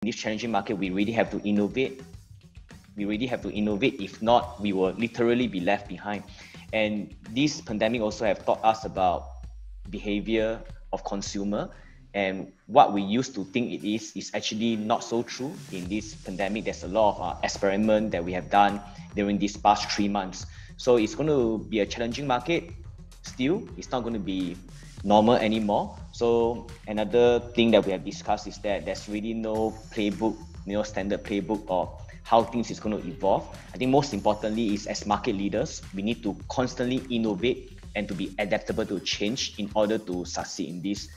this challenging market, we really have to innovate. We really have to innovate. If not, we will literally be left behind. And this pandemic also have taught us about behavior of consumer, and what we used to think it is actually not so true. In this pandemic, there's a lot of experiment that we have done during these past 3 months. So it's going to be a challenging market still. It's not going to be normal anymore. So another thing that we have discussed is that there's really no playbook, standard playbook of how things is going to evolve. I think most importantly is, as market leaders, we need to constantly innovate and to be adaptable to change in order to succeed in this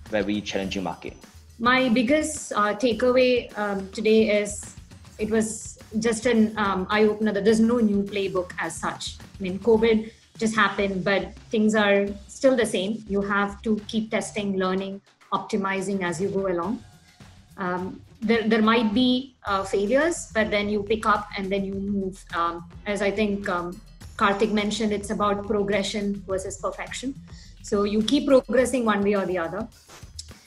very challenging market. My biggest takeaway today is it was just an eye-opener that there's no new playbook as such. I mean, COVID just happened, but things are still the same. You have to keep testing, learning, optimizing as you go along. There might be failures, but then you pick up and then you move. As I think Karthik mentioned, it's about progression versus perfection. So you keep progressing one way or the other.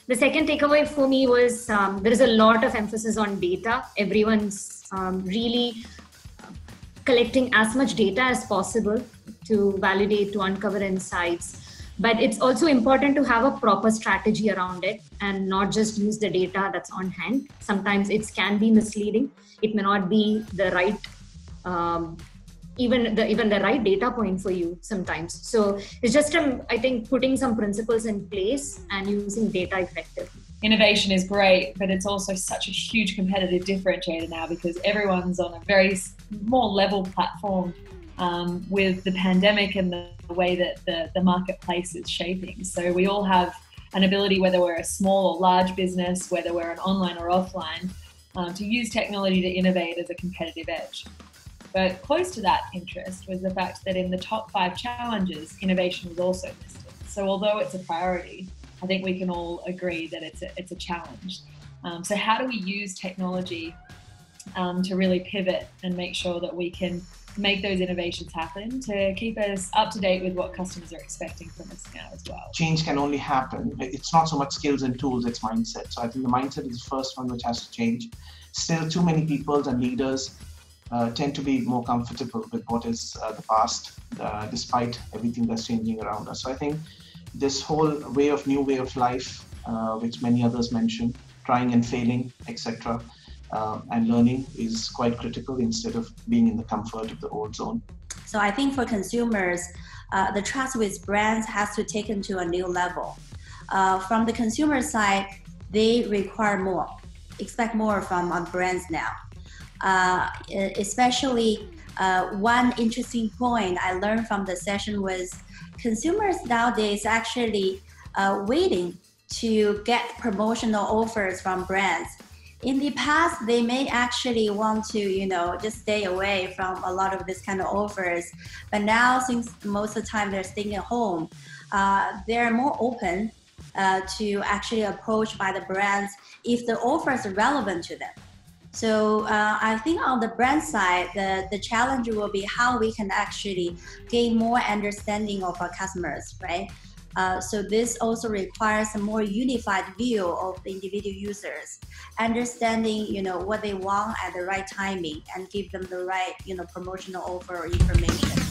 The second takeaway for me was there is a lot of emphasis on data. Everyone's really collecting as much data as possible to validate, to uncover insights. But it's also important to have a proper strategy around it and not just use the data that's on hand. Sometimes it can be misleading. It may not be the right, even the right data point for you sometimes. So it's just, I think, putting some principles in place and using data effectively. Innovation is great, but it's also such a huge competitive differentiator now because everyone's on a very more level platform with the pandemic and the way that the marketplace is shaping. So we all have an ability, whether we're a small or large business, whether we're an online or offline, to use technology to innovate as a competitive edge. But close to that interest was the fact that in the top 5 challenges, innovation was also listed. So although it's a priority, I think we can all agree that it's a challenge. So how do we use technology to really pivot and make sure that we can make those innovations happen to keep us up to date with what customers are expecting from us now as well? Change can only happen. It's not so much skills and tools, it's mindset. So I think the mindset is the first one which has to change. Still, too many people and leaders tend to be more comfortable with what is the past, despite everything that's changing around us. So I think this whole new way of life, which many others mentioned, trying and failing, etc., and learning is quite critical instead of being in the comfort of the old zone. So I think for consumers, the trust with brands has to take it to a new level. From the consumer side, they require more, expect more from brands now. Especially one interesting point I learned from the session was consumers nowadays actually waiting to get promotional offers from brands. In the past, they may actually want to, just stay away from a lot of this kind of offers. But now, since most of the time they're staying at home, they're more open to actually approach by the brands if the offers are relevant to them. So I think on the brand side, the challenge will be how we can actually gain more understanding of our customers, right? So this also requires a more unified view of the individual users, understanding, what they want at the right timing and give them the right, promotional offer or information.